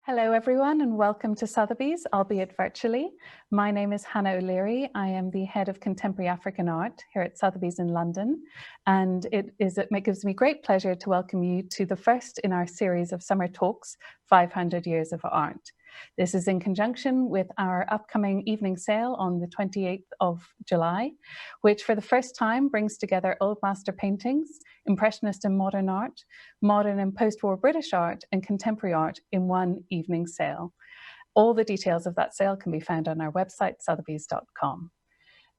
Hello everyone and welcome to Sotheby's, albeit virtually. My name is Hannah O'Leary. I am the head of contemporary African art here at Sotheby's in London. And it gives me great pleasure to welcome you to the first in our series of summer talks, 500 Years of Art. This is in conjunction with our upcoming evening sale on the 28th of July, which for the first time brings together old master paintings, Impressionist and modern art, modern and post-war British art, and contemporary art in one evening sale. All the details of that sale can be found on our website, sotheby's.com.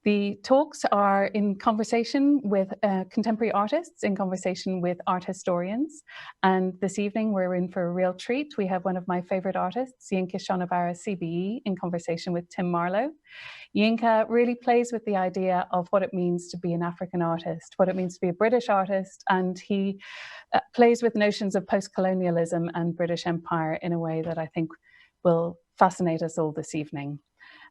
The talks are in conversation with contemporary artists, in conversation with art historians. And this evening, we're in for a real treat. We have one of my favorite artists, Yinka Shonibare, CBE, in conversation with Tim Marlow. Yinka really plays with the idea of what it means to be an African artist, what it means to be a British artist, and he plays with notions of post-colonialism and British Empire in a way that I think will fascinate us all this evening.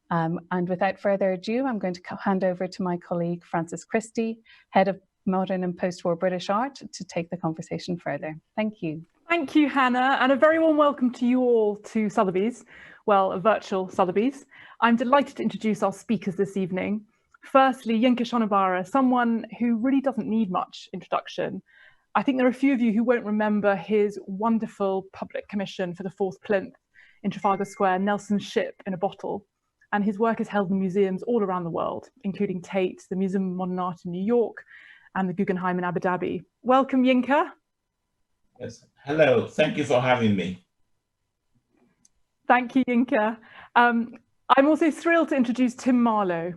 And without further ado, I'm going to hand over to my colleague, Frances Christie, Head of Modern and Post-War British Art, to take the conversation further. Thank you. Thank you, Hannah, and a very warm welcome to you all to Sotheby's, well, a virtual Sotheby's. I'm delighted to introduce our speakers this evening. Firstly, Yinka Shonibare, someone who really doesn't need much introduction. I think there are a few of you who won't remember his wonderful public commission for the fourth plinth in Trafalgar Square, Nelson's Ship in a Bottle. And his work is held in museums all around the world, including Tate, the Museum of Modern Art in New York, and the Guggenheim in Abu Dhabi. Welcome, Yinka. Yes. Hello, thank you for having me. Thank you, Yinka. I'm also thrilled to introduce Tim Marlow,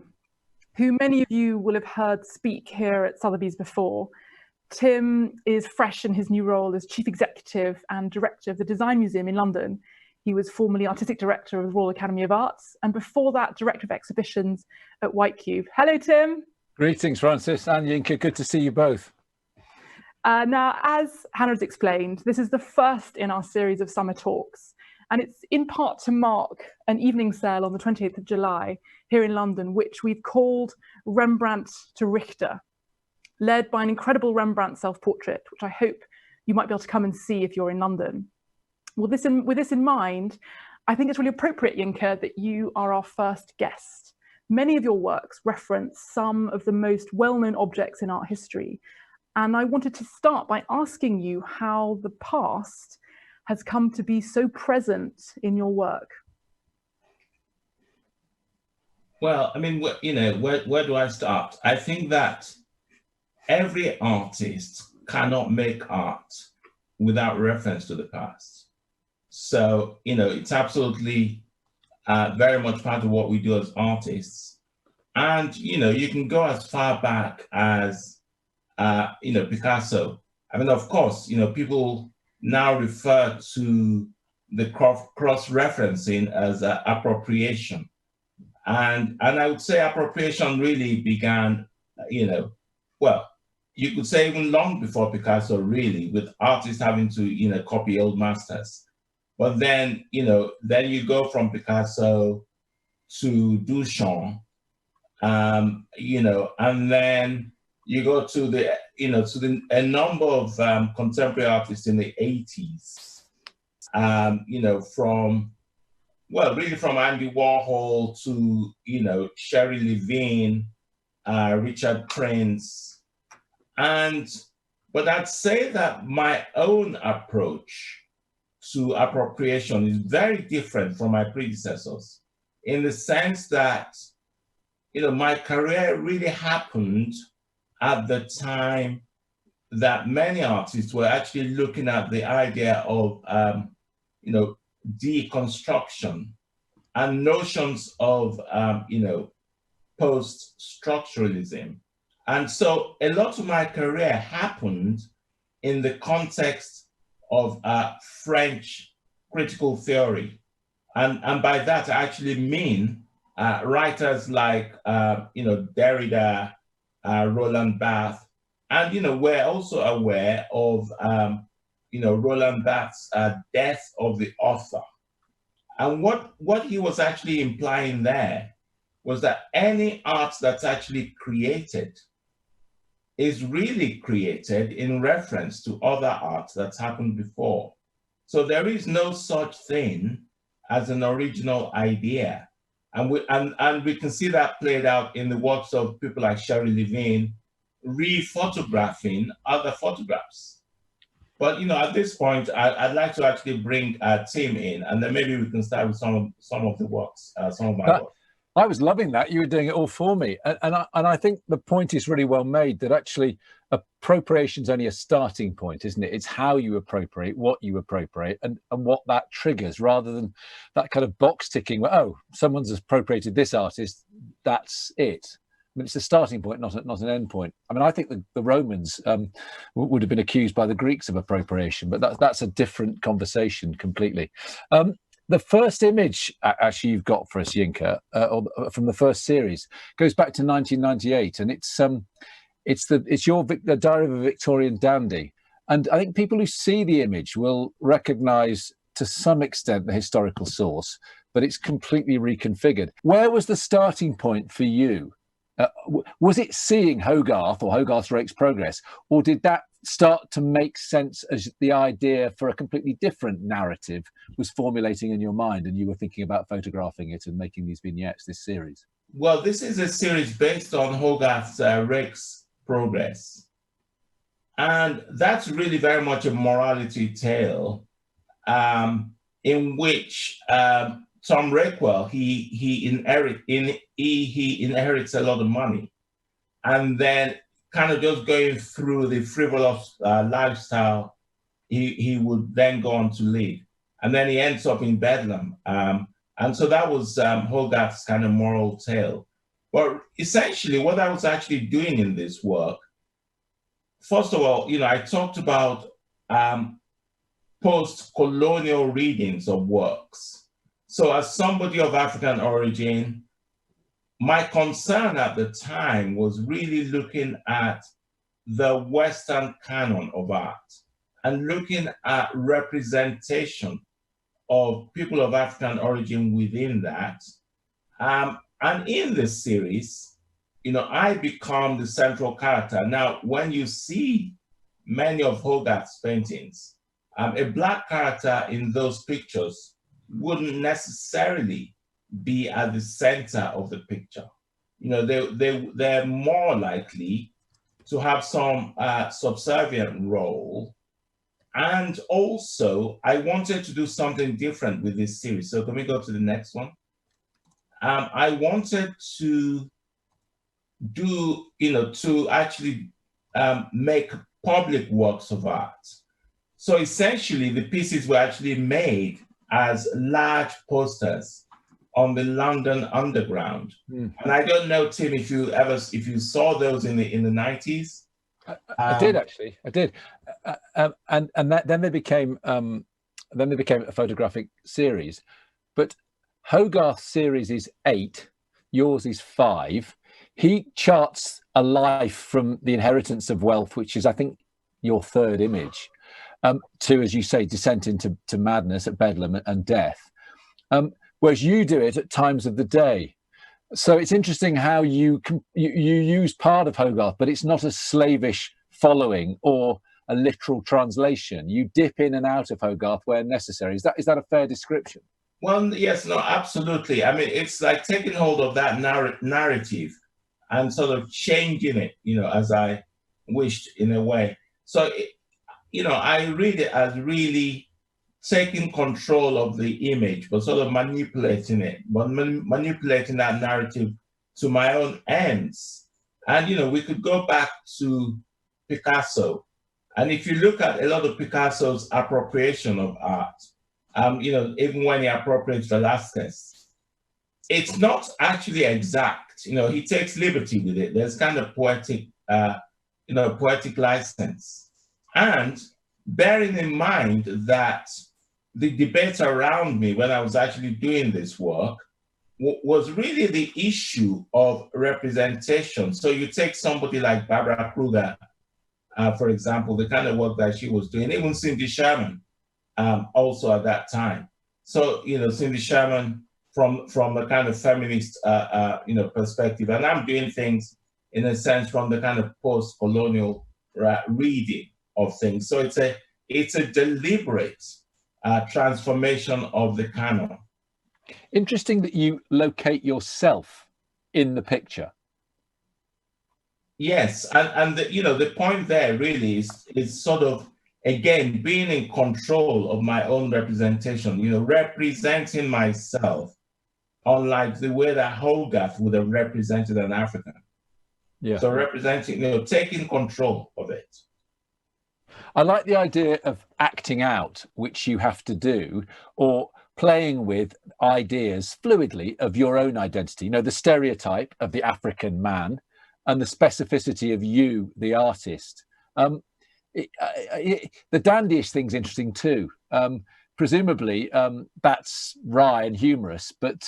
who many of you will have heard speak here at Sotheby's before. Tim is fresh in his new role as Chief Executive and Director of the Design Museum in London. He was formerly Artistic Director of the Royal Academy of Arts, and before that, Director of Exhibitions at White Cube. Hello, Tim. Greetings, Francis and Yinka. Good to see you both. Now, as Hannah has explained, this is the first in our series of summer talks, and it's in part to mark an evening sale on the 28th of July here in London, which we've called Rembrandt to Richter, led by an incredible Rembrandt self-portrait, which I hope you might be able to come and see if you're in London. With this in mind, I think it's really appropriate, Yinka, that you are our first guest. Many of your works reference some of the most well-known objects in art history. And I wanted to start by asking you how the past has come to be so present in your work. Well, I mean, where do I start? I think that every artist cannot make art without reference to the past. So, it's absolutely very much part of what we do as artists. And, you can go as far back as, Picasso. I mean, of course, people now refer to the cross-referencing as appropriation. And I would say appropriation really began, well, you could say even long before Picasso, really, with artists having to, copy old masters. But then, then you go from Picasso to Duchamp, and then you go to a number of contemporary artists in the 80s, really from Andy Warhol to, Sherry Levine, Richard Prince. But I'd say that my own approach to appropriation is very different from my predecessors, in the sense that, my career really happened at the time that many artists were actually looking at the idea of, deconstruction and notions of, post-structuralism. And so a lot of my career happened in the context of French critical theory. And by that, I actually mean writers like, Derrida, Roland Barthes, and, we're also aware of, Roland Barthes' death of the author. And what he was actually implying there was that any art that's actually created is really created in reference to other art that's happened before. So there is no such thing as an original idea. And we can see that played out in the works of people like Sherry Levine, re-photographing other photographs. But at this point, I'd like to actually bring Tim in, and then maybe we can start with some of the works, some of my work. I was loving that. You were doing it all for me. And I think the point is really well made, that actually appropriation is only a starting point, isn't it? It's how you appropriate, what you appropriate, and what that triggers, rather than that kind of box ticking where, oh, someone's appropriated this artist, that's it. I mean, it's a starting point, not an end point. I mean, I think the Romans would have been accused by the Greeks of appropriation, but that's a different conversation completely. The first image, actually, you've got for us, Yinka, from the first series, goes back to 1998, and it's the Diary of a Victorian Dandy. And I think people who see the image will recognise to some extent the historical source, but it's completely reconfigured. Where was the starting point for you? Was it seeing Hogarth or Hogarth's Rake's Progress, or did that start to make sense as the idea for a completely different narrative was formulating in your mind, and you were thinking about photographing it and making these vignettes, this series? Well, this is a series based on Hogarth's Rake's Progress. And that's really very much a morality tale in which Tom Rakewell, he inherits a lot of money, and then kind of just going through the frivolous lifestyle he would then go on to lead, and then he ends up in Bedlam, and so that was Hogarth's kind of moral tale. But essentially, what I was actually doing in this work, first of all, I talked about post-colonial readings of works. So as somebody of African origin, my concern at the time was really looking at the Western canon of art and looking at representation of people of African origin within that. And in this series, I become the central character. Now, when you see many of Hogarth's paintings, a Black character in those pictures wouldn't necessarily be at the center of the picture. They're more likely to have some subservient role. And also, I wanted to do something different with this series. So can we go to the next one? I wanted to do, to actually make public works of art. So essentially, the pieces were actually made as large posters on the London Underground. And I don't know, Tim, if you saw those in the 90s. I did, actually. I did, and then they became a photographic series. But Hogarth's series is 8, yours is 5. He charts a life from the inheritance of wealth, which is, I think, your third image, to, as you say, descent into madness at Bedlam and death, whereas you do it at times of the day. So it's interesting how you use part of Hogarth, but it's not a slavish following or a literal translation. You dip in and out of Hogarth where necessary. Is that a fair description? Well, yes, no, absolutely. I mean, it's like taking hold of that narrative and sort of changing it, as I wished in a way. So, I read it as really taking control of the image, but sort of manipulating it, but manipulating that narrative to my own ends. And, we could go back to Picasso. And if you look at a lot of Picasso's appropriation of art, even when he appropriates Velázquez, it's not actually exact. He takes liberty with it. There's kind of poetic license. And bearing in mind that the debate around me when I was actually doing this work was really the issue of representation. So you take somebody like Barbara Kruger, for example, the kind of work that she was doing, even Cindy Sherman, also at that time. So, Cindy Sherman from a kind of feminist, perspective, and I'm doing things in a sense from the kind of post-colonial reading of things. So it's a deliberate transformation of the canon. Interesting that you locate yourself in the picture. Yes, and the point there really is sort of, again, being in control of my own representation, representing myself, unlike the way that Hogarth would have represented an African. Yeah. So representing, taking control of it. I like the idea of acting out, which you have to do, or playing with ideas fluidly of your own identity. The stereotype of the African man and the specificity of you, the artist. The dandyish thing's interesting too. Presumably that's wry and humorous, but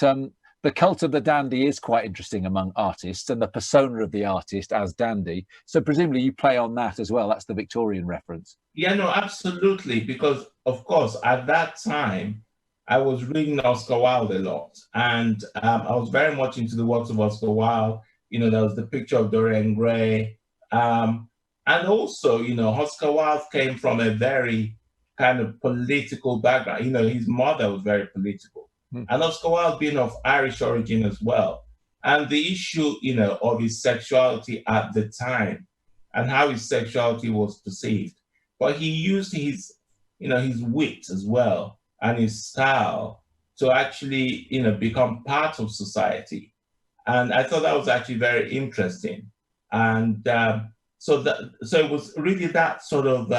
the cult of the dandy is quite interesting among artists, and the persona of the artist as dandy. So presumably you play on that as well. That's the Victorian reference. Yeah, no, absolutely. Because of course, at that time, I was reading Oscar Wilde a lot, and I was very much into the works of Oscar Wilde. There was the picture of Dorian Gray. And also, Oscar Wilde came from a very kind of political background. His mother was very political. And Oscar Wilde being of Irish origin as well. And the issue, of his sexuality at the time and how his sexuality was perceived. But he used his wit as well and his style to actually, become part of society. And I thought that was actually very interesting. And so it was really that sort of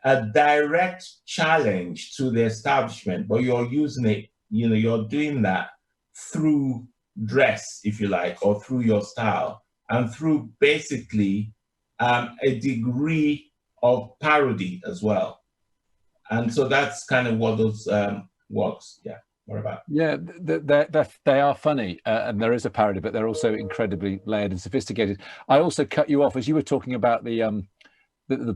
a direct challenge to the establishment, but you're using it, you're doing that through dress, if you like, or through your style, and through basically a degree of parody as well. And so that's kind of what those works, what about? Yeah, they are funny, and there is a parody, but they're also incredibly layered and sophisticated. I also cut you off as you were talking about the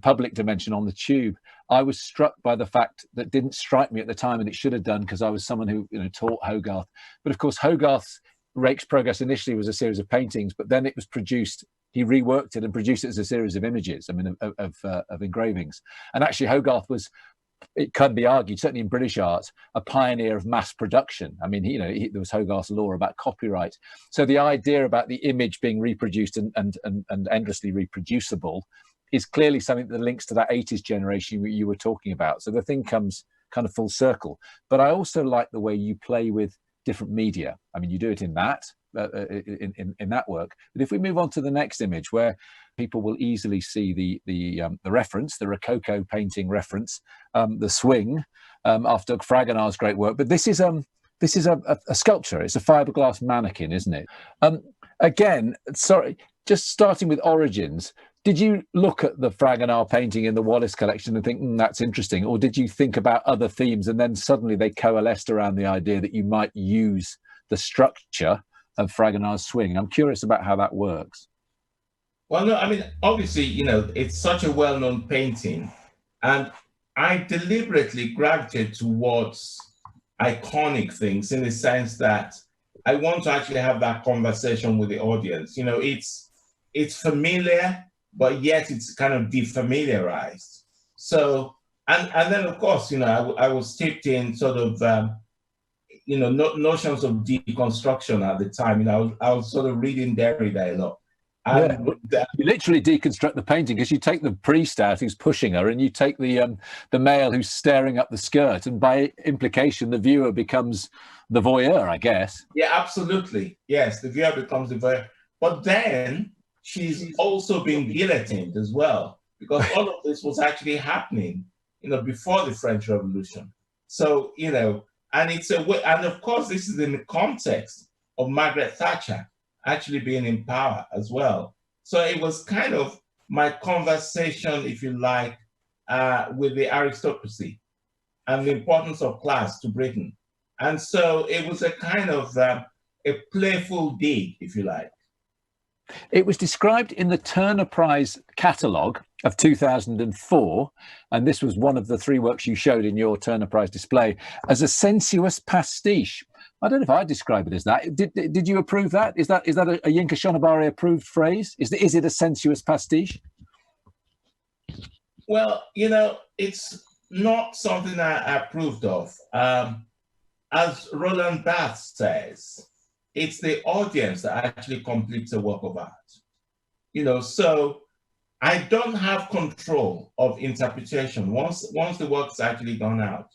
public dimension on the Tube. I was struck by the fact that didn't strike me at the time, and it should have done, because I was someone who taught Hogarth. But of course, Hogarth's Rake's Progress initially was a series of paintings, but then it was produced. He reworked it and produced it as a series of images. Of engravings. And actually, Hogarth was, it can be argued, certainly in British art, a pioneer of mass production. There was Hogarth's law about copyright. So the idea about the image being reproduced and endlessly reproducible is clearly something that links to that 80s generation you were talking about. So the thing comes kind of full circle. But I also like the way you play with different media. You do it in that, in that work. But if we move on to the next image, where people will easily see the reference, the Rococo painting reference, the swing, after Fragonard's great work. But this is a sculpture. It's a fiberglass mannequin, isn't it? Again, sorry, just starting with origins. Did you look at the Fragonard painting in the Wallace collection and think, that's interesting? Or did you think about other themes and then suddenly they coalesced around the idea that you might use the structure of Fragonard's swing? I'm curious about how that works. Well, no, obviously, it's such a well-known painting, and I deliberately gravitated towards iconic things in the sense that I want to actually have that conversation with the audience. It's familiar, but yet it's kind of defamiliarized. So, and then of course, I was steeped in sort of, notions of deconstruction at the time. I was sort of reading Derrida a lot. And you literally deconstruct the painting, because you take the priest out who's pushing her, and you take the male who's staring up the skirt, and by implication, the viewer becomes the voyeur, I guess. Yeah, absolutely. Yes, the viewer becomes the voyeur. But then she's also been guillotined as well, because all of this was actually happening, before the French Revolution. So, and it's a way, and of course, this is in the context of Margaret Thatcher actually being in power as well. So it was kind of my conversation, if you like, with the aristocracy and the importance of class to Britain. And so it was a kind of a playful dig, if you like. It was described in the Turner Prize catalogue of 2004, and this was one of the 3 works you showed in your Turner Prize display, as a sensuous pastiche. I don't know if I describe it as that. Did you approve that? Is that a Yinka Shonibare approved phrase? Is it a sensuous pastiche? Well, it's not something I approved of. As Roland Barthes says, it's the audience that actually completes a work of art. So I don't have control of interpretation. Once the work's actually gone out,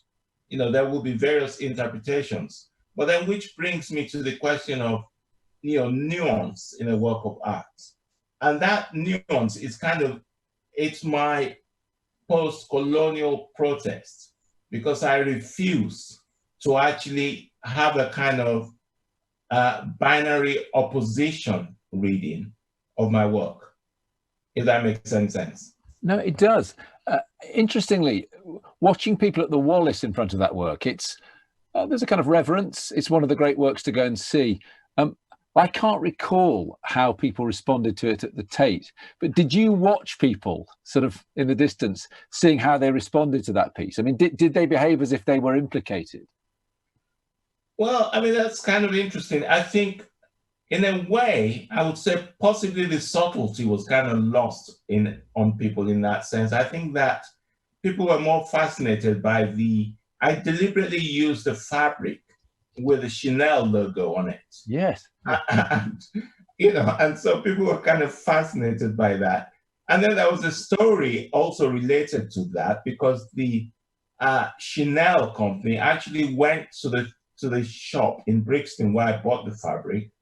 there will be various interpretations. But then which brings me to the question of, nuance in a work of art. And that nuance is it's my post-colonial protest, because I refuse to actually have a kind of binary opposition reading of my work, if that makes any sense. No, it does. Interestingly, watching people at the Wallace in front of that work, there's a kind of reverence. It's one of the great works to go and see. I can't recall how people responded to it at the Tate, but did you watch people sort of in the distance seeing how they responded to that piece? I mean, did they behave as if they were implicated? Well, I mean, that's kind of interesting. I think in a way, I would say possibly the subtlety was kind of lost on people in that sense. I think that people were more fascinated by I deliberately used the fabric with the Chanel logo on it. Yes. And so people were kind of fascinated by that. And then there was a story also related to that, because the Chanel company actually went to the shop in Brixton where I bought the fabric,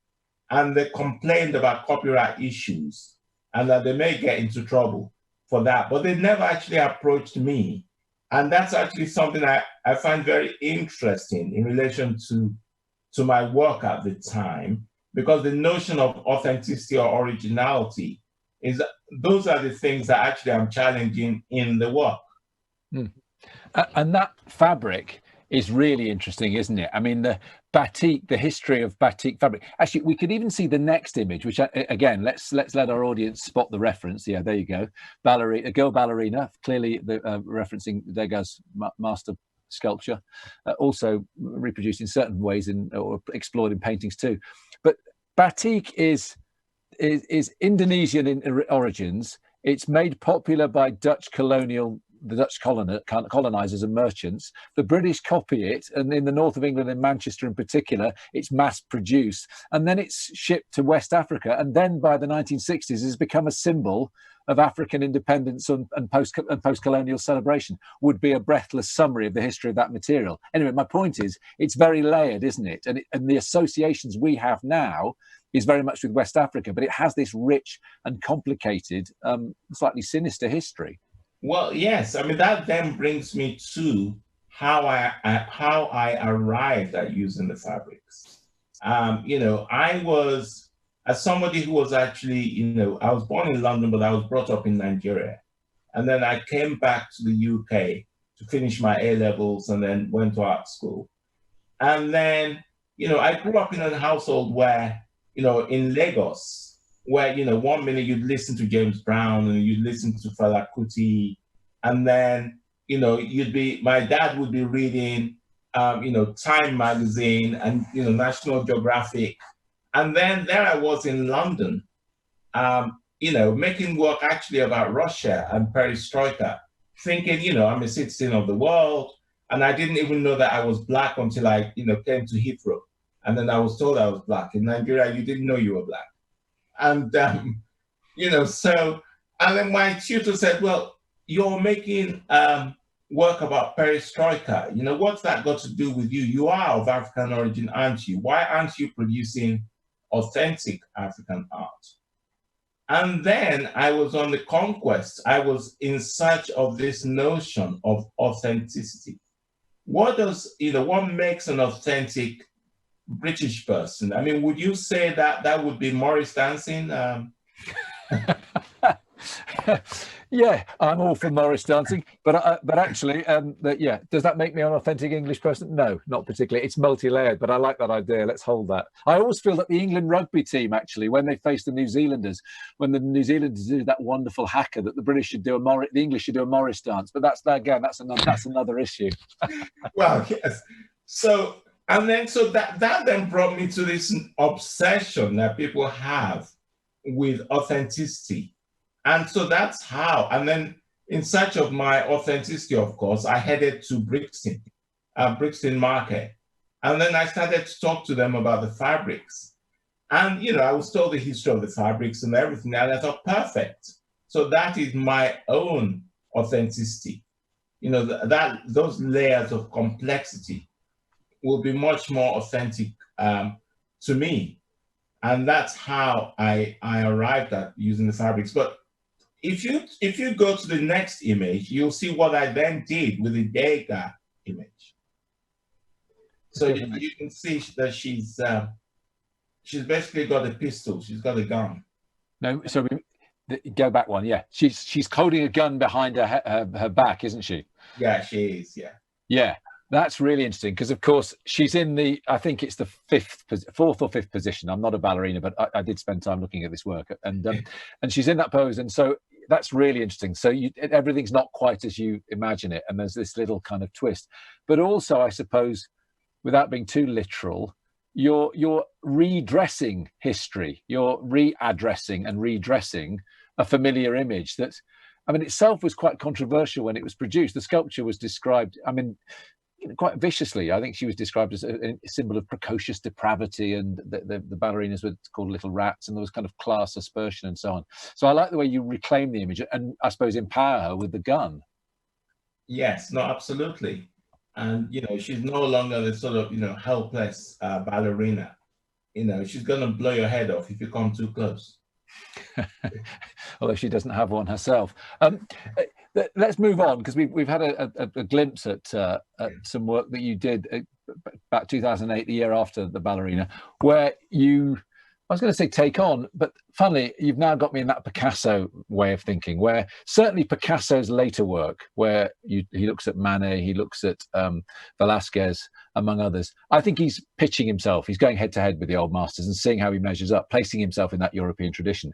and they complained about copyright issues and that they may get into trouble for that. But they never actually approached me. And that's actually something I find very interesting in relation to my work at the time, because the notion of authenticity or originality those are the things that actually I'm challenging in the work. Mm. And that fabric is really interesting, isn't it? I mean, the batik, the history of batik fabric. Actually, we could even see the next image, which again, let's let our audience spot the reference. Yeah, there you go. A girl ballerina, clearly referencing Degas' master sculpture, also reproduced in certain ways or explored in paintings too. But batik is Indonesian in origins. It's made popular by the Dutch colonizers and merchants. The British copy it, and in the north of England, in Manchester in particular, it's mass produced, and then it's shipped to West Africa, and then by the 1960s has become a symbol of African independence and post-colonial celebration. Would be a breathless summary of the history of that material. Anyway, my point is, it's very layered, isn't it? And the associations we have now is very much with West Africa, but it has this rich and complicated, slightly sinister history. Well, yes. I mean, that then brings me to how I arrived at using the fabrics. I was, as somebody who was actually, I was born in London, but I was brought up in Nigeria. And then I came back to the UK to finish my A-levels and then went to art school. And then, I grew up in a household where, in Lagos, where, 1 minute you'd listen to James Brown and you'd listen to Fela Kuti, and then, my dad would be reading, Time magazine and, National Geographic. And then there I was in London, making work actually about Russia and perestroika, thinking, I'm a citizen of the world. And I didn't even know that I was Black until I, came to Heathrow. And then I was told I was Black. In Nigeria, you didn't know you were Black. And, and then my tutor said, well, you're making work about perestroika. What's that got to do with you? You are of African origin, aren't you? Why aren't you producing authentic African art? And then I was on the conquest. I was in search of this notion of authenticity. What makes an authentic British person? I mean, would you say that would be Morris dancing? Yeah, I'm all for Morris dancing, but actually, does that make me an authentic English person? No, not particularly. It's multi-layered, but I like that idea. Let's hold that. I always feel that the England rugby team, actually, when they faced the New Zealanders, when the New Zealanders did that wonderful haka, that the English should do a Morris dance. But that's another issue. Well, yes. So that then brought me to this obsession that people have with authenticity. And so that's how, and then in search of my authenticity, of course, I headed to Brixton Market. And then I started to talk to them about the fabrics. And, you know, I was told the history of the fabrics and everything, and I thought, perfect. So that is my own authenticity. You know, those layers of complexity will be much more authentic to me. And that's how I arrived at using the fabrics. But if you go to the next image, you'll see what I then did with the Goya image. So you can see that she's basically got a pistol. She's got a gun. No, so go back one. Yeah, she's holding a gun behind her back, isn't she? Yeah, she is. Yeah. Yeah, that's really interesting because, of course, she's in the, I think it's the fourth or fifth position. I'm not a ballerina, but I did spend time looking at this work, and she's in that pose, and so that's really interesting. So everything's not quite as you imagine it, and there's this little kind of twist. But also, I suppose, without being too literal, you're redressing history, you're readdressing and redressing a familiar image that, I mean, itself was quite controversial when it was produced. The sculpture was described, I mean, quite viciously. I think she was described as a symbol of precocious depravity, and the ballerinas were called little rats, and there was kind of class aspersion and so on. So I like the way you reclaim the image and, I suppose, empower her with the gun. Yes, no, absolutely. And, you know, she's no longer the sort of, you know, helpless ballerina. You know, she's going to blow your head off if you come too close. Although she doesn't have one herself. Let's move on, because we've had a glimpse at some work that you did about 2008, the year after the ballerina, where you, I was going to say take on, but funnily, you've now got me in that Picasso way of thinking, where certainly Picasso's later work, where he looks at Manet, he looks at Velasquez, among others. I think he's pitching himself. He's going head to head with the old masters and seeing how he measures up, placing himself in that European tradition.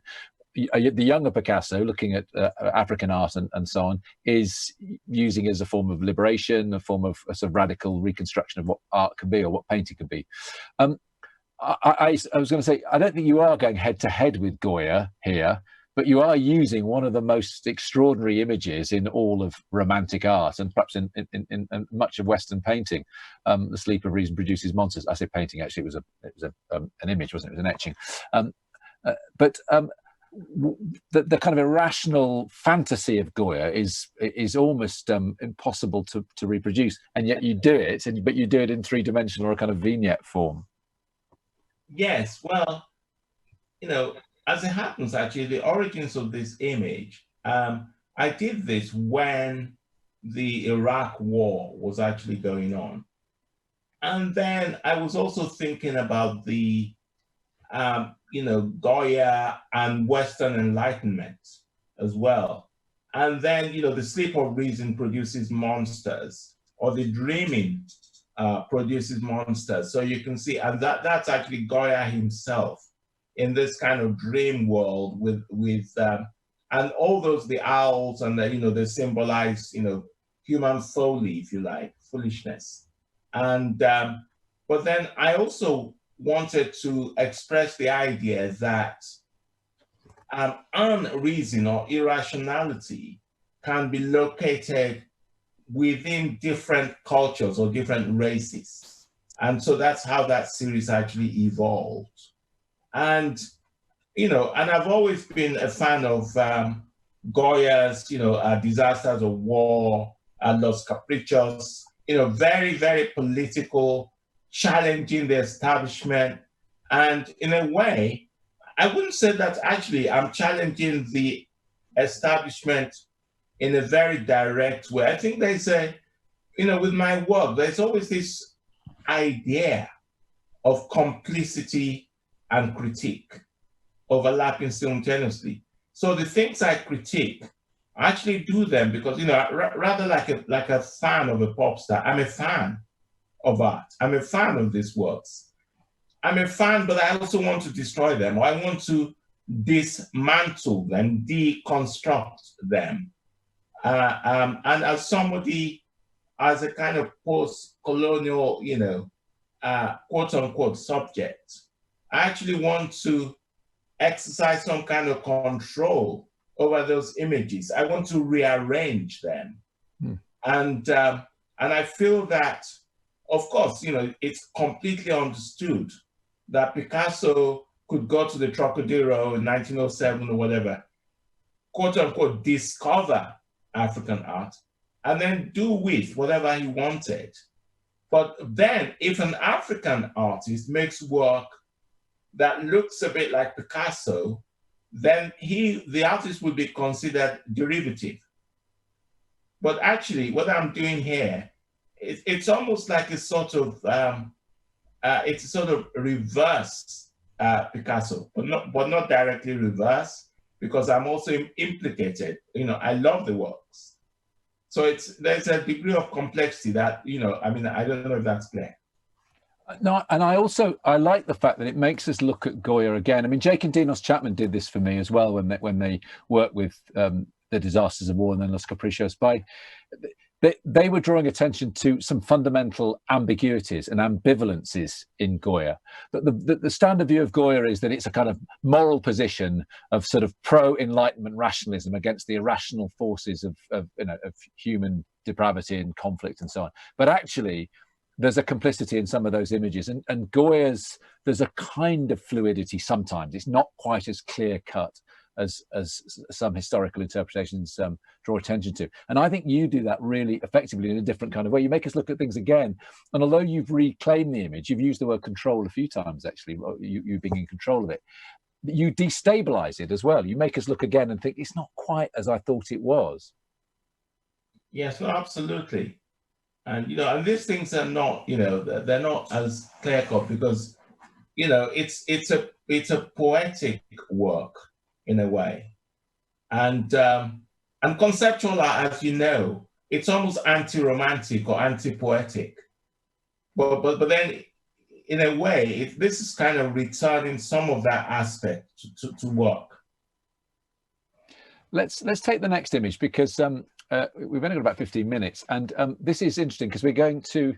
The younger Picasso, looking at African art and so on, is using it as a form of liberation, a form of a sort of radical reconstruction of what art can be or what painting can be. I was going to say, I don't think you are going head to head with Goya here, but you are using one of the most extraordinary images in all of Romantic art, and perhaps in much of Western painting. The Sleep of Reason Produces Monsters. I say painting, actually, it was an image, wasn't it? It was an etching. The kind of irrational fantasy of Goya is almost impossible to reproduce, and yet you do it, but you do it in three-dimensional or a kind of vignette form. Yes, well, you know, as it happens, actually, the origins of this image, I did this when the Iraq War was actually going on. And then I was also thinking about the, you know, Goya and Western Enlightenment as well. And then, you know, the Sleep of Reason produces monsters, or the dreaming produces monsters. So you can see, and that's actually Goya himself in this kind of dream world with and all those, the owls and the, you know, they symbolize, you know, human folly, if you like, foolishness. And but then I also wanted to express the idea that unreason or irrationality can be located within different cultures or different races. And so that's how that series actually evolved. And, you know, and I've always been a fan of Goya's, you know, Disasters of War, Los Caprichos, you know, very, very political, challenging the establishment. And in a way, I wouldn't say that actually I'm challenging the establishment in a very direct way. I think there's a, you know, with my work, there's always this idea of complicity and critique overlapping simultaneously. So the things I critique, I actually do them because, you know, rather like a fan of a pop star, I'm a fan of art. I'm a fan of these works. I'm a fan, but I also want to destroy them, or I want to dismantle them, deconstruct them. And as somebody, as a kind of post-colonial, you know, quote unquote subject, I actually want to exercise some kind of control over those images. I want to rearrange them. And I feel that, of course, it's completely understood that Picasso could go to the Trocadero in 1907 or whatever, quote unquote, discover African art, and then do with whatever he wanted. But then if an African artist makes work that looks a bit like Picasso, then the artist will be considered derivative. But actually what I'm doing here, it's almost like a sort of, it's a sort of reverse Picasso, but not directly reverse, because I'm also implicated. I love the works. So there's a degree of complexity that, I don't know if that's clear. No, and I like the fact that it makes us look at Goya again. I mean, Jake and Dinos Chapman did this for me as well when they worked with The Disasters of War and then Los Caprichos by. They were drawing attention to some fundamental ambiguities and ambivalences in Goya. But the standard view of Goya is that it's a kind of moral position of sort of pro-Enlightenment rationalism against the irrational forces of human depravity and conflict and so on. But actually, there's a complicity in some of those images, and Goya's, there's a kind of fluidity sometimes. It's not quite as clear cut as some historical interpretations draw attention to. And I think you do that really effectively in a different kind of way. You make us look at things again. And although you've reclaimed the image, you've used the word control a few times, actually, you being in control of it. You destabilize it as well. You make us look again and think, it's not quite as I thought it was. Yes, well, absolutely. And, and these things are not, they're not as clear cut because, it's a poetic work in a way. And conceptual art, as you know, it's almost anti-romantic or anti-poetic. But then, in a way, this is kind of returning some of that aspect to work. Let's take the next image because we've only got about 15 minutes, and this is interesting because we're going to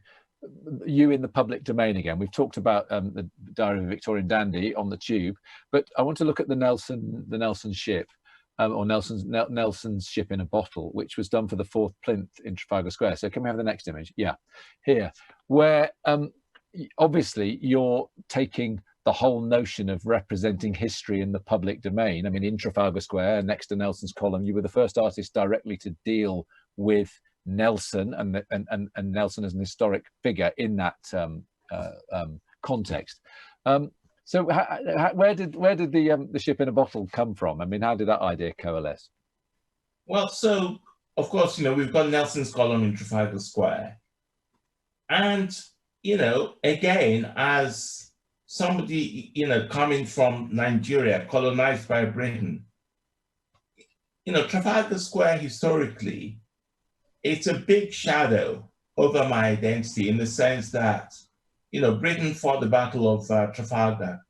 you in the public domain again. We've talked about the Diary of a Victorian Dandy on the Tube, but I want to look at the Nelson ship, or Nelson's ship in a bottle, which was done for the 4th plinth in Trafalgar Square. So can we have the next image? Yeah, here, where obviously you're taking the whole notion of representing history in the public domain. I mean, in Trafalgar Square, next to Nelson's column, you were the first artist directly to deal with Nelson and Nelson as an historic figure in that context. So where did the ship in a bottle come from? I mean, how did that idea coalesce? Well, so of course, we've got Nelson's column in Trafalgar Square, and again, as somebody coming from Nigeria, colonized by Britain, Trafalgar Square historically, it's a big shadow over my identity in the sense that, Britain fought the Battle of Trafalgar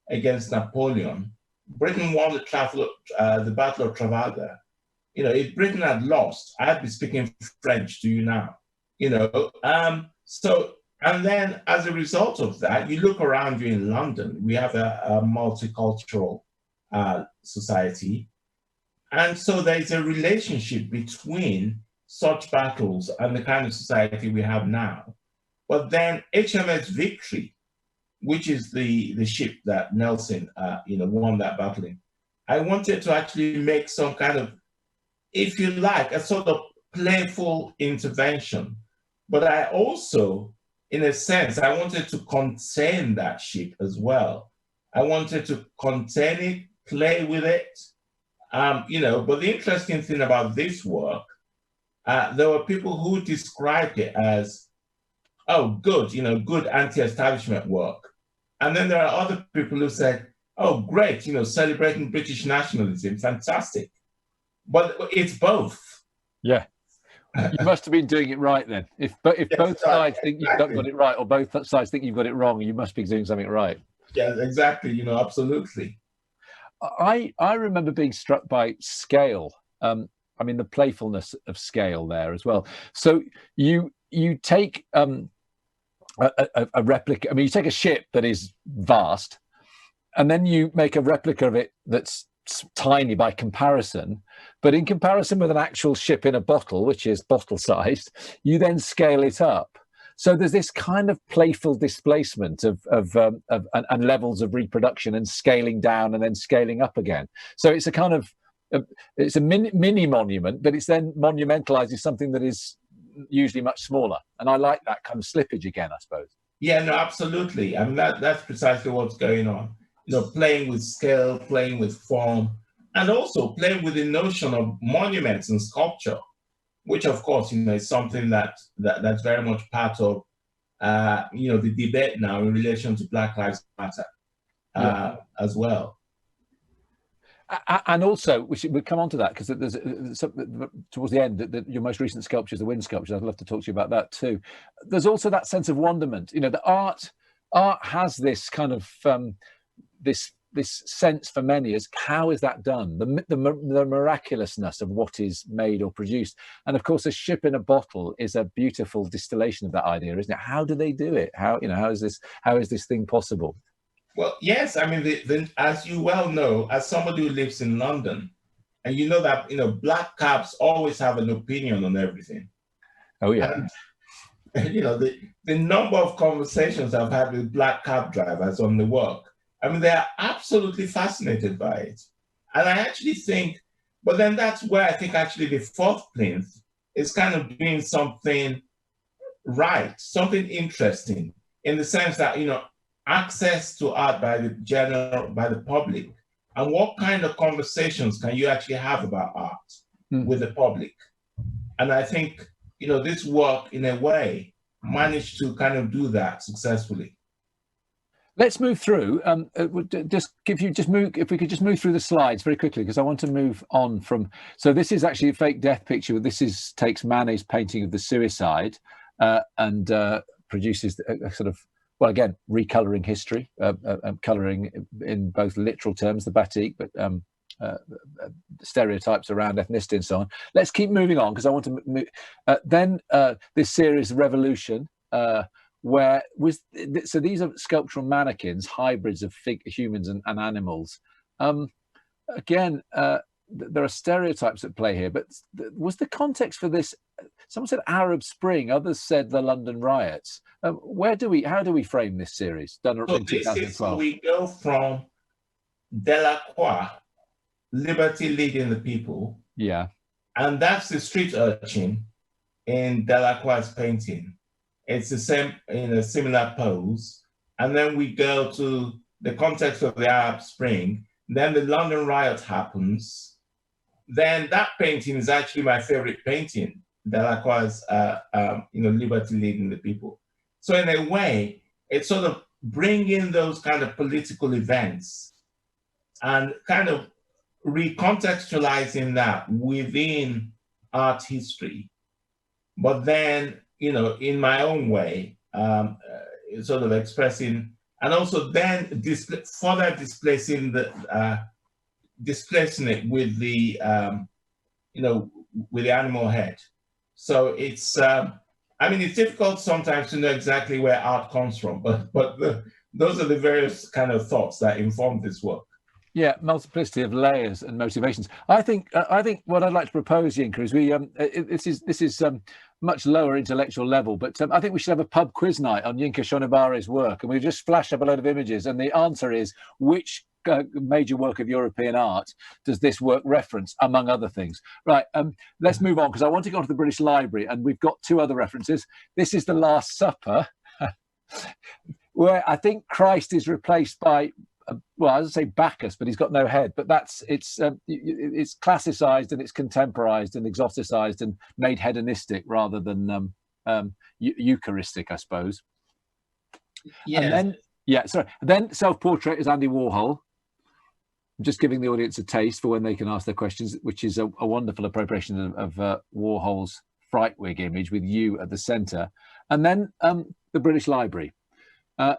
against Napoleon. Britain won the Battle of Trafalgar. If Britain had lost, I'd be speaking French to you now. So, and then as a result of that, you look around you in London, we have a multicultural society. And so there's a relationship between such battles and the kind of society we have now. But then HMS Victory, which is the ship that Nelson won that battle in, I wanted to actually make some kind of, if you like, a sort of playful intervention. But I also, in a sense, I wanted to contain that ship as well. I wanted to contain it, play with it, but the interesting thing about this work, there were people who described it as, oh, good, good anti-establishment work. And then there are other people who said, oh, great, celebrating British nationalism, fantastic. But it's both. Yeah. You must have been doing it right then. If both sides think you've got it right, or both sides think you've got it wrong, you must be doing something right. Yeah, exactly. Absolutely. I remember being struck by scale. I mean, the playfulness of scale there as well. So you take a replica. I mean, you take a ship that is vast, and then you make a replica of it that's tiny by comparison, but in comparison with an actual ship in a bottle, which is bottle sized, you then scale it up. So there's this kind of playful displacement of and levels of reproduction and scaling down and then scaling up again. So it's a kind of it's a mini monument, but it's then monumentalizing something that is usually much smaller. And I like that kind of slippage again, I suppose. Yeah, no, absolutely. I mean, that's precisely what's going on. You know, playing with scale, playing with form, and also playing with the notion of monuments and sculpture, which, of course, you know, is something that's very much part of, you know, the debate now in relation to Black Lives Matter as well. And also, we'll come on to that because there's towards the end, your most recent sculptures, the wind sculptures. I'd love to talk to you about that too. There's also that sense of wonderment. You know, the art has this kind of this sense for many as how is that done? The miraculousness of what is made or produced. And of course, a ship in a bottle is a beautiful distillation of that idea, isn't it? How do they do it? How is this thing possible? Well, yes, I mean, as you well know, as somebody who lives in London, and you know that, you know, black cabs always have an opinion on everything. Oh, yeah. And you know, the number of conversations I've had with black cab drivers on the work, I mean, they're absolutely fascinated by it. And I actually think, but then that's where I think actually the fourth plinth is kind of doing something right, something interesting, in the sense that, you know, access to art by the public, and what kind of conversations can you actually have about art with the public? And I think, you know, this work in a way managed to kind of do that successfully. Let's move through. If we could just move through the slides very quickly, because I want to move on from. So this is actually a fake death picture. This takes Manet's painting of the suicide and produces a sort of, well, again, recoloring history, coloring in both literal terms, the batik, but stereotypes around ethnicity and so on. Let's keep moving on, because I want to move. Then this series, Revolution, where so these are sculptural mannequins, hybrids of humans and animals. Again, there are stereotypes at play here, but was the context for this? Someone said Arab Spring, others said the London riots. How do we frame this series? Done in 2012. We go from Delacroix, Liberty Leading the People. Yeah. And that's the street urchin in Delacroix's painting. It's the same, in a similar pose. And then we go to the context of the Arab Spring. Then the London riot happens. Then that painting is actually my favorite painting, Delacroix's, you know, Liberty Leading the People. So in a way, it's sort of bringing those kind of political events and kind of recontextualizing that within art history. But then, you know, in my own way, sort of expressing, and also then further displacing displacing it with the, you know, with the animal head. So it's, I mean, it's difficult sometimes to know exactly where art comes from, but those are the various kind of thoughts that inform this work. Yeah, multiplicity of layers and motivations. I think what I'd like to propose, Yinka, is this is much lower intellectual level, but I think we should have a pub quiz night on Yinka Shonibare's work, and we just flash up a load of images, and the answer is which major work of European art does this work reference, among other things. Right, let's move on, because I want to go to the British Library, and we've got two other references. This is The Last Supper, where I think Christ is replaced by, well, I would say Bacchus, but he's got no head. But it's classicized and it's contemporized and exoticized and made hedonistic rather than Eucharistic, I suppose. Yes. And then self-portrait is Andy Warhol. I'm just giving the audience a taste for when they can ask their questions, which is a wonderful appropriation of Warhol's Frightwig image with you at the centre. And then the British Library. I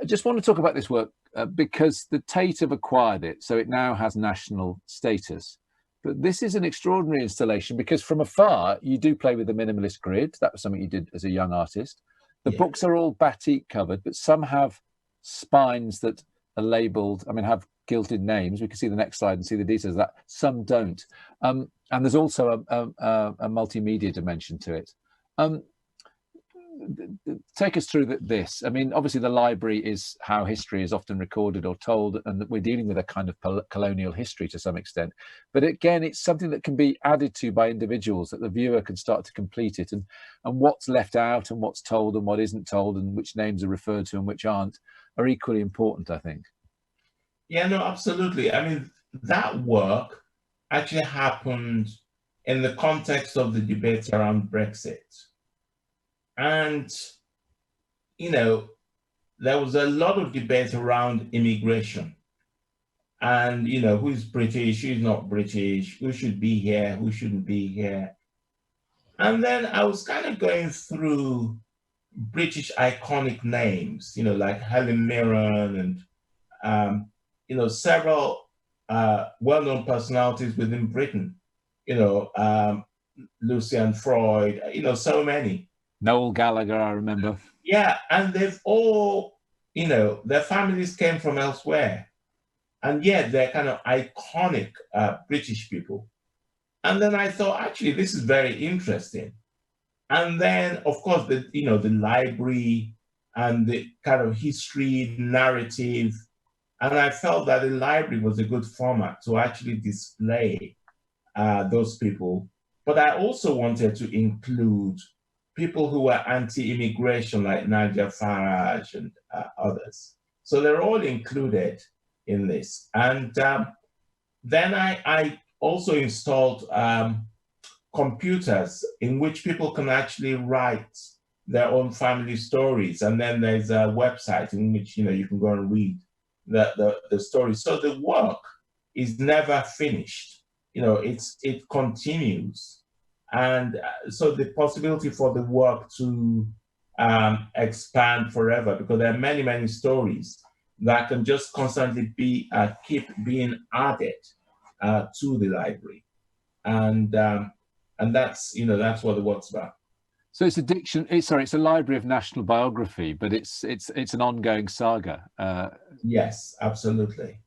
just want to talk about this work because the Tate have acquired it, so it now has national status. But this is an extraordinary installation because from afar, you do play with the minimalist grid. That was something you did as a young artist. The books are all batik covered, but some have spines that are labelled, I mean, have gilded names. We can see the next slide and see the details of that. Some don't. And there's also a multimedia dimension to it. Take us through this. I mean, obviously the library is how history is often recorded or told, and that we're dealing with a kind of colonial history to some extent. But again, it's something that can be added to by individuals, that the viewer can start to complete it, and what's left out and what's told and what isn't told and which names are referred to and which aren't are equally important, I think. Yeah, no, absolutely. I mean, that work actually happened in the context of the debate around Brexit. And, you know, there was a lot of debate around immigration and, you know, who's British, who's not British, who should be here, who shouldn't be here. And then I was kind of going through British iconic names, you know, like Helen Mirren and, you know, several well-known personalities within Britain, you know, Lucian Freud, you know, so many. Noel Gallagher, I remember. Yeah, and they've all, you know, their families came from elsewhere. And yet they're kind of iconic British people. And then I thought, actually, this is very interesting. And then, of course, the, you know, the library and the kind of history narrative. And I felt that the library was a good format to actually display those people. But I also wanted to include people who were anti-immigration, like Nigel Farage and others. So they're all included in this. And then I also installed computers in which people can actually write their own family stories. And then there's a website in which, you know, you can go and read the story. So the work is never finished. You know, it continues. And so the possibility for the work to expand forever, because there are many, many stories that can just constantly be keep being added to the library, and that's, you know, that's what the work's about. So it's a it's a library of national biography, but it's an ongoing saga. Yes, absolutely.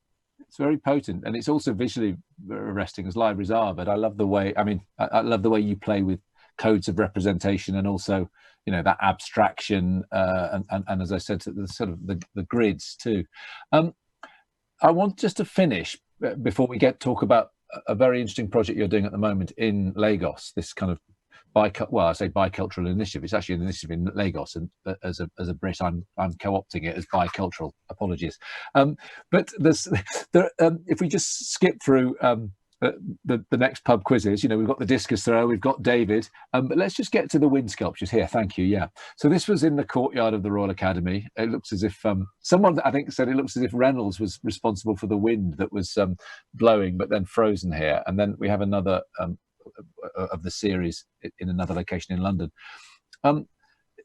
It's very potent, and it's also visually arresting, as libraries are. But I love the way, I mean, I love the way you play with codes of representation, and also, you know, that abstraction, and as I said, the sort of the grids too. I want just to finish before we talk about a very interesting project you're doing at the moment in Lagos. This kind of bicultural initiative. It's actually an initiative in Lagos, and as a Brit, I'm co-opting it as bicultural. Apologies. But if we just skip through the next pub quizzes, you know, we've got the discus throw, we've got David, but let's just get to the wind sculptures here. Thank you. Yeah. So this was in the courtyard of the Royal Academy. It looks as if someone, I think, said it looks as if Reynolds was responsible for the wind that was blowing, but then frozen here. And then we have another of the series in another location in London.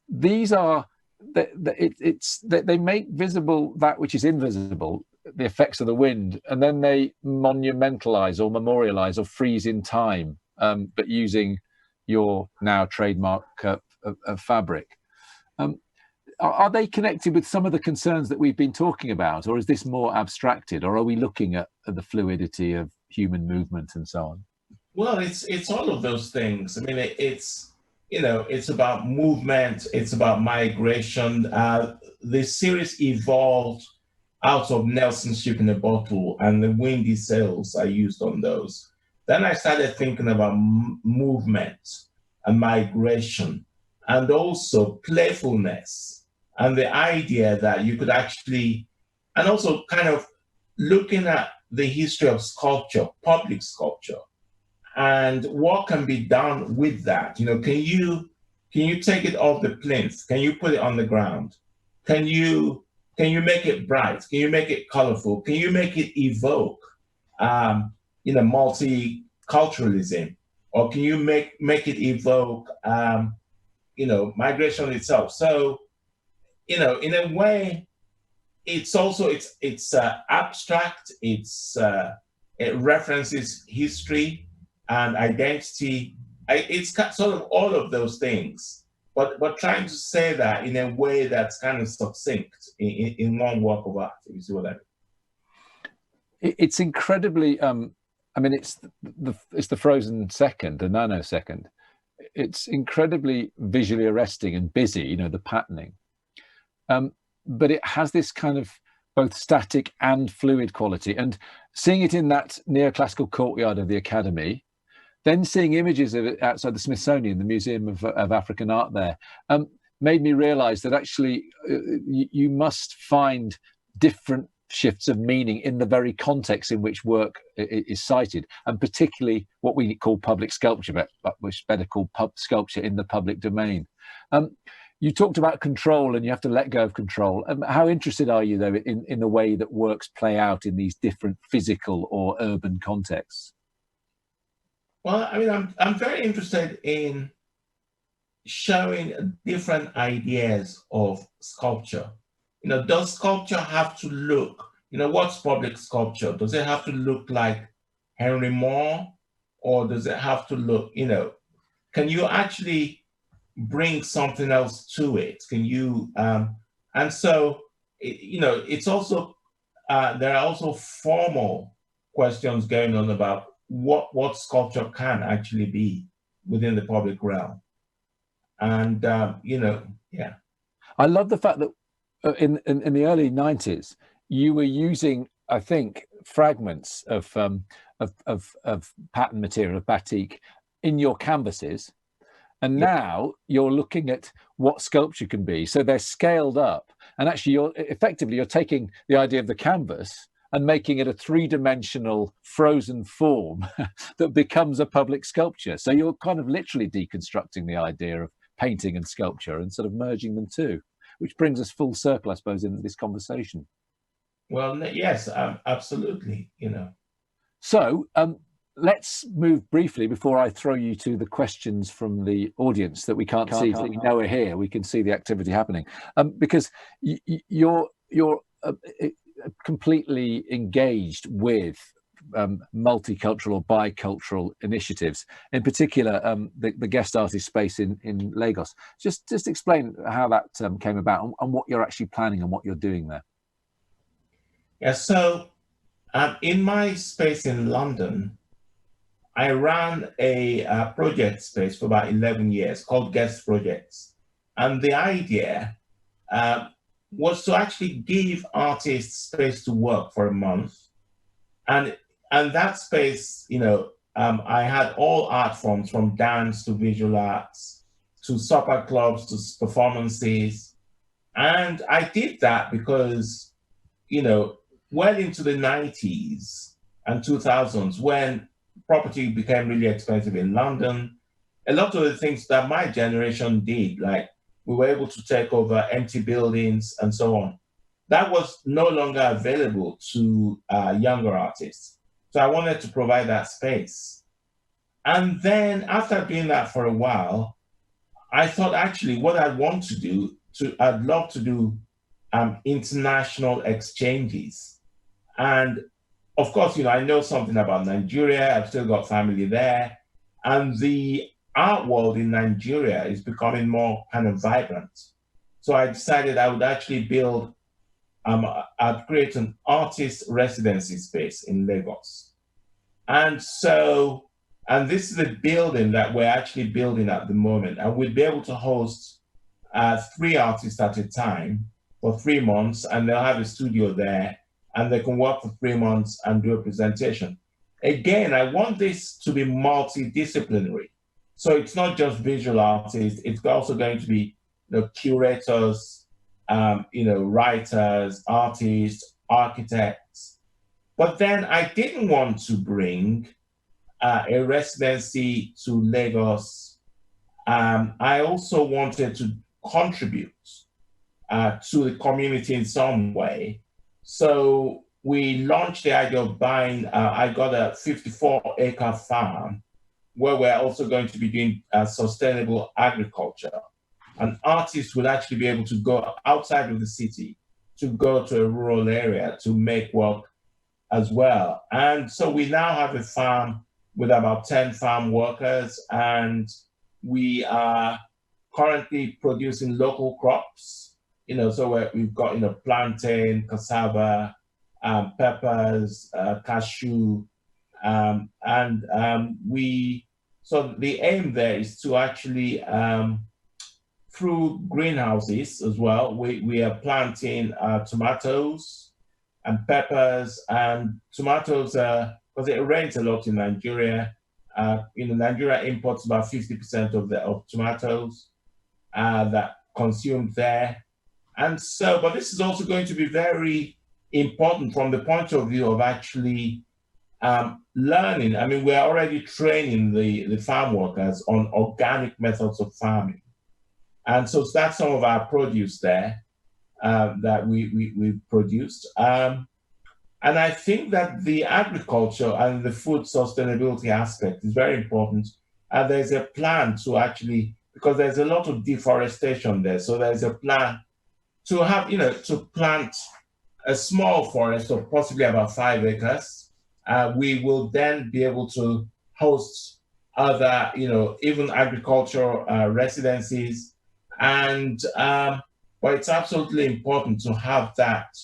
These are they make visible that which is invisible, the effects of the wind, and then they monumentalize or memorialize or freeze in time, but using your now trademark of fabric. Are they connected with some of the concerns that we've been talking about, or is this more abstracted, or are we looking at the fluidity of human movement and so on? Well, it's all of those things. I mean, it's, you know, it's about movement, it's about migration. The series evolved out of Nelson's Ship in a Bottle, and the windy sails I used on those. Then I started thinking about movement and migration, and also playfulness, and the idea that you could actually, and also kind of looking at the history of sculpture, public sculpture, and what can be done with that. You know, can you take it off the plinth? Can you put it on the ground? Can you make it bright? Can you make it colorful? Can you make it evoke, you know, multiculturalism? Or can you make it evoke, you know, migration itself? So, you know, in a way, it's also it's abstract. It references history and identity. It's sort of all of those things, but trying to say that in a way that's kind of succinct in one work of art, if you see what I mean. It's incredibly. I mean, it's the frozen second, the nanosecond. It's incredibly visually arresting and busy. You know, the patterning, but it has this kind of both static and fluid quality. And seeing it in that neoclassical courtyard of the Academy, then seeing images of it outside the Smithsonian, the Museum of African Art there, made me realise that actually you must find different shifts of meaning in the very context in which work is cited, and particularly what we call public sculpture, but which is better called sculpture in the public domain. You talked about control, and you have to let go of control. How interested are you, though, in the way that works play out in these different physical or urban contexts? Well, I mean, I'm very interested in showing different ideas of sculpture. You know, does sculpture have to look, you know, what's public sculpture? Does it have to look like Henry Moore, or does it have to look, you know, can you actually bring something else to it? Can you, and so, you know, it's also, there are also formal questions going on about what sculpture can actually be within the public realm. And, you know, yeah. I love the fact that in the early 90s, you were using, I think, fragments of pattern material, of batik, in your canvases. And now you're looking at what sculpture can be. So they're scaled up. And actually, you're taking the idea of the canvas and making it a three-dimensional frozen form that becomes a public sculpture. So you're kind of literally deconstructing the idea of painting and sculpture and sort of merging them too, which brings us full circle, I suppose, in this conversation. Well, yes, absolutely, you know. So let's move briefly before I throw you to the questions from the audience that we can't see, but we know are here. We can see the activity happening, because you're completely engaged with multicultural or bicultural initiatives, in particular the guest artist space in Lagos. Just explain how that came about and what you're actually planning and what you're doing there. Yeah, so in my space in London, I ran a project space for about 11 years called Guest Projects. And the idea was to actually give artists space to work for a month. And that space, you know, I had all art forms, from dance to visual arts, to supper clubs, to performances. And I did that because, you know, well into the 90s and 2000s, when property became really expensive in London, a lot of the things that my generation did, like we were able to take over empty buildings and so on, that was no longer available to younger artists. So I wanted to provide that space. And then after doing that for a while, I thought actually what I'd want to do, I'd love to do international exchanges. And of course, you know, I know something about Nigeria. I've still got family there. And the art world in Nigeria is becoming more kind of vibrant. So I decided I would actually build, I'd create an artist residency space in Lagos. And so, and this is a building that we're actually building at the moment. And we'll be able to host 3 artists at a time for 3 months, and they'll have a studio there, and they can work for 3 months and do a presentation. Again, I want this to be multidisciplinary. So it's not just visual artists, it's also going to be, you know, curators, you know, writers, artists, architects. But then I didn't want to bring a residency to Lagos. I also wanted to contribute to the community in some way. So we launched the idea of buying, I got a 54-acre farm where we're also going to be doing sustainable agriculture. And artists will actually be able to go outside of the city to go to a rural area to make work as well. And so we now have a farm with about 10 farm workers, and we are currently producing local crops. You know, so we've got, you know, plantain, cassava, peppers, cashew, so the aim there is to actually, through greenhouses as well, we are planting tomatoes and peppers, and tomatoes, because it rains a lot in Nigeria. Nigeria imports about 50% of tomatoes that consumed there. And so, but this is also going to be very important from the point of view of actually learning. I mean, we're already training the farm workers on organic methods of farming. And so that's some of our produce there that we've produced. And I think that the agriculture and the food sustainability aspect is very important. And there's a plan to actually, because there's a lot of deforestation there. So there's a plan to have, to plant a small forest of possibly about 5 acres. We will then be able to host other, even agricultural residencies. And, but it's absolutely important to have that,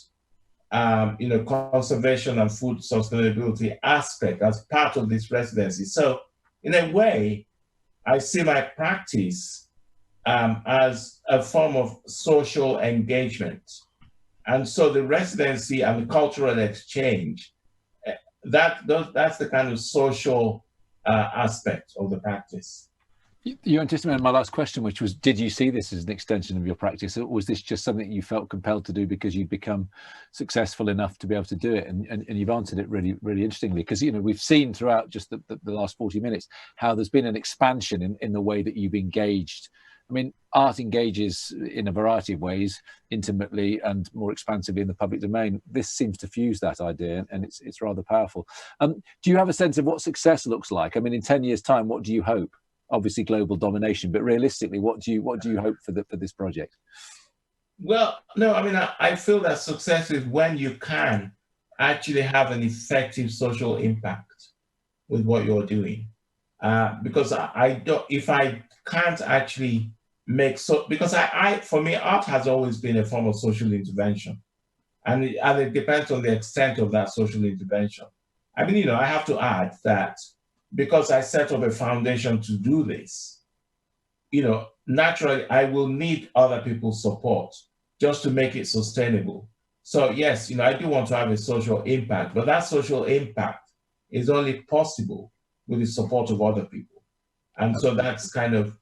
conservation and food sustainability aspect as part of this residency. So in a way, I see my practice as a form of social engagement. And so the residency and the cultural exchange, that's the kind of social aspect of the practice. You anticipated my last question, which was, did you see this as an extension of your practice? Or was this just something you felt compelled to do because you'd become successful enough to be able to do it? And you've answered it really, really interestingly, because, we've seen throughout just the last 40 minutes how there's been an expansion in the way that you've engaged. I mean, art engages in a variety of ways, intimately and more expansively in the public domain. This seems to fuse that idea, and it's rather powerful. Do you have a sense of what success looks like? I mean, in 10 years' time, what do you hope? Obviously, global domination, but realistically, what do you hope for this project? Well, no, I mean, I feel that success is when you can actually have an effective social impact with what you're doing. Because if I can't actually because for me, art has always been a form of social intervention, and it depends on the extent of that social intervention. I mean, I have to add that because I set up a foundation to do this, naturally I will need other people's support just to make it sustainable. So yes, I do want to have a social impact, but that social impact is only possible with the support of other people. And so that's kind of,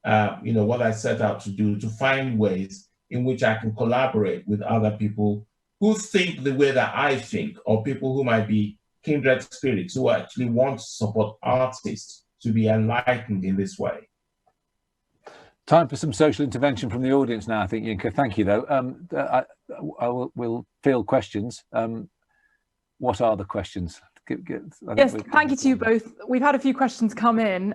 what I set out to do, to find ways in which I can collaborate with other people who think the way that I think, or people who might be kindred spirits who actually want to support artists to be enlightened in this way. Time for some social intervention from the audience now, I think, Yinka. Thank you, though. We'll field questions. What are the questions? Yes, thank you to you both. We've had a few questions come in.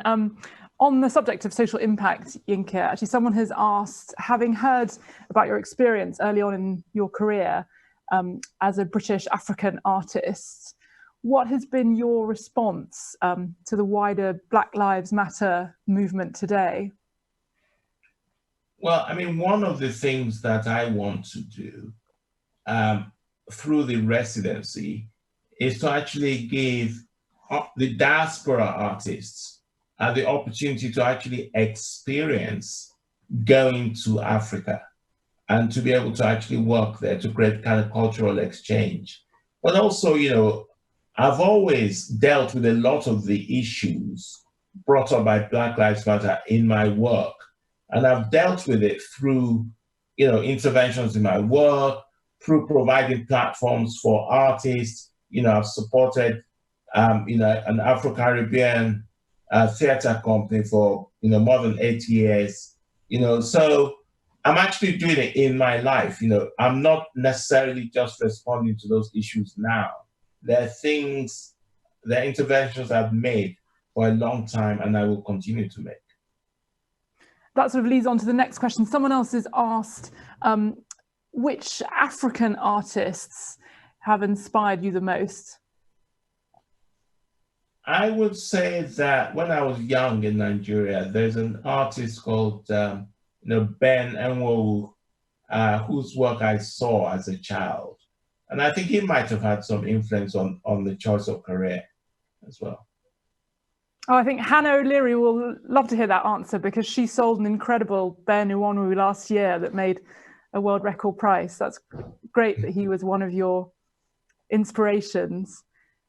On the subject of social impact, Yinka, actually someone has asked, having heard about your experience early on in your career as a British African artist, what has been your response to the wider Black Lives Matter movement today? Well, I mean, one of the things that I want to do through the residency is to actually give the diaspora artists the opportunity to actually experience going to Africa and to be able to actually work there to create kind of cultural exchange. But also, I've always dealt with a lot of the issues brought up by Black Lives Matter in my work. And I've dealt with it through, interventions in my work, through providing platforms for artists. I've supported, an Afro-Caribbean theater company for, more than 8 years. So I'm actually doing it in my life. I'm not necessarily just responding to those issues now. There are interventions I've made for a long time, and I will continue to make. That sort of leads on to the next question. Someone else has asked, which African artists have inspired you the most? I would say that when I was young in Nigeria, there's an artist called Ben Nwowu, whose work I saw as a child. And I think he might have had some influence on the choice of career as well. Oh, I think Hannah O'Leary will love to hear that answer, because she sold an incredible Bear Nuonwu last year that made a world record price. That's great that he was one of your inspirations.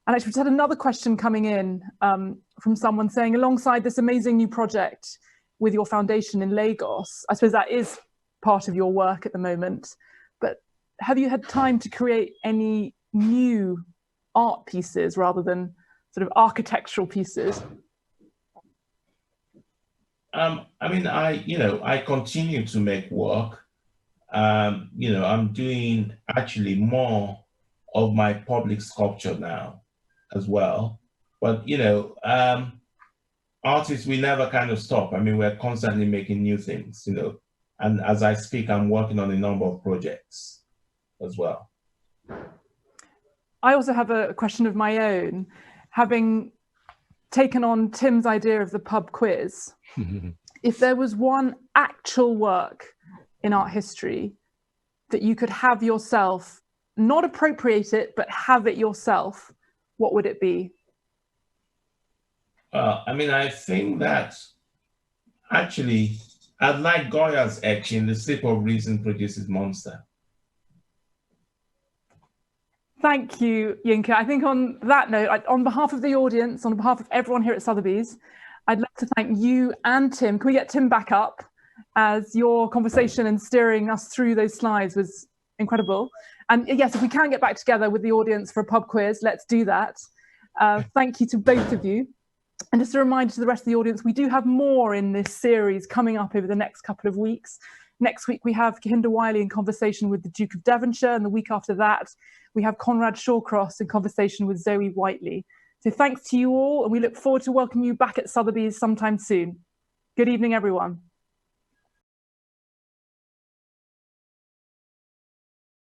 And actually, we've had another question coming in from someone saying, alongside this amazing new project with your foundation in Lagos, I suppose that is part of your work at the moment, but have you had time to create any new art pieces rather than sort of architectural pieces? I mean, I continue to make work. I'm doing actually more of my public sculpture now as well. But, artists, we never kind of stop. I mean, we're constantly making new things, and as I speak, I'm working on a number of projects as well. I also have a question of my own. Having taken on Tim's idea of the pub quiz, if there was one actual work in art history that you could have yourself, not appropriate it, but have it yourself, what would it be? I mean, I think that actually, I'd like Goya's etching, The Sip of Reason Produces Monster. Thank you, Yinka. I think on that note, on behalf of the audience, on behalf of everyone here at Sotheby's, I'd like to thank you and Tim. Can we get Tim back up, as your conversation and steering us through those slides was incredible. And yes, if we can get back together with the audience for a pub quiz, let's do that. Thank you to both of you. And just a reminder to the rest of the audience, we do have more in this series coming up over the next couple of weeks. Next week, we have Kehinde Wiley in conversation with the Duke of Devonshire, and the week after that, we have Conrad Shawcross in conversation with Zoe Whiteley. So thanks to you all, and we look forward to welcoming you back at Sotheby's sometime soon. Good evening, everyone.